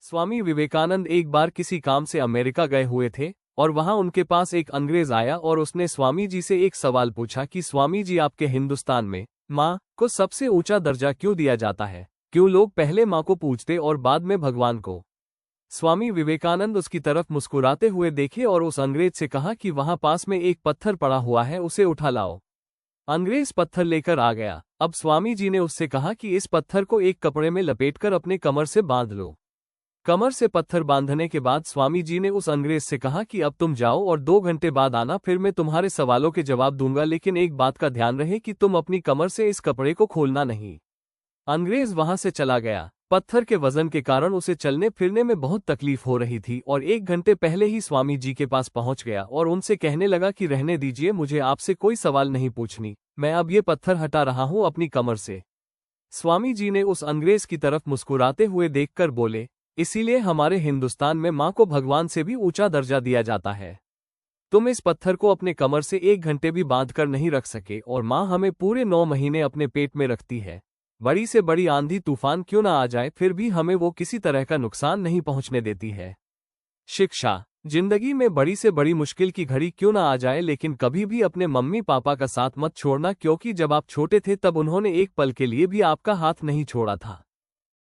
स्वामी विवेकानंद एक बार किसी काम से अमेरिका गए हुए थे और वहां उनके पास एक अंग्रेज आया और उसने स्वामी जी से एक सवाल पूछा कि स्वामी जी, आपके हिंदुस्तान में माँ को सबसे ऊंचा दर्जा क्यों दिया जाता है? क्यों लोग पहले माँ को पूजते और बाद में भगवान को? स्वामी विवेकानंद उसकी तरफ मुस्कुराते हुए देखे और उस अंग्रेज से कहा कि वहां पास में एक पत्थर पड़ा हुआ है, उसे उठा लाओ। अंग्रेज पत्थर लेकर आ गया। अब स्वामी जी ने उससे कहा कि इस पत्थर को एक कपड़े में लपेटकर अपने कमर से बांध लो। कमर से पत्थर बांधने के बाद स्वामी जी ने उस अंग्रेज से कहा कि अब तुम जाओ और 2 घंटे बाद आना, फिर मैं तुम्हारे सवालों के जवाब दूंगा, लेकिन एक बात का ध्यान रहे कि तुम अपनी कमर से इस कपड़े को खोलना नहीं। अंग्रेज वहां से चला गया। पत्थर के वजन के कारण उसे चलने फिरने में बहुत तकलीफ हो रही थी और 1 घंटे पहले ही स्वामी जी के पास पहुंच गया और उनसे कहने लगा कि रहने दीजिए, मुझे आपसे कोई सवाल नहीं पूछनी, मैं अब ये पत्थर हटा रहा हूं अपनी कमर से। स्वामी जी ने उस अंग्रेज की तरफ मुस्कुराते हुए देखकर बोले, इसीलिए हमारे हिंदुस्तान में माँ को भगवान से भी ऊंचा दर्जा दिया जाता है। तुम इस पत्थर को अपने कमर से 1 घंटे भी बांध कर नहीं रख सके और माँ हमें पूरे 9 महीने अपने पेट में रखती है। बड़ी से बड़ी आंधी तूफान क्यों ना आ जाए, फिर भी हमें वो किसी तरह का नुकसान नहीं पहुंचने देती है। शिक्षा। जिंदगी में बड़ी से बड़ी मुश्किल की घड़ी क्यों ना आ जाए, लेकिन कभी भी अपने मम्मी पापा का साथ मत छोड़ना, क्योंकि जब आप छोटे थे तब उन्होंने एक पल के लिए भी आपका हाथ नहीं छोड़ा था।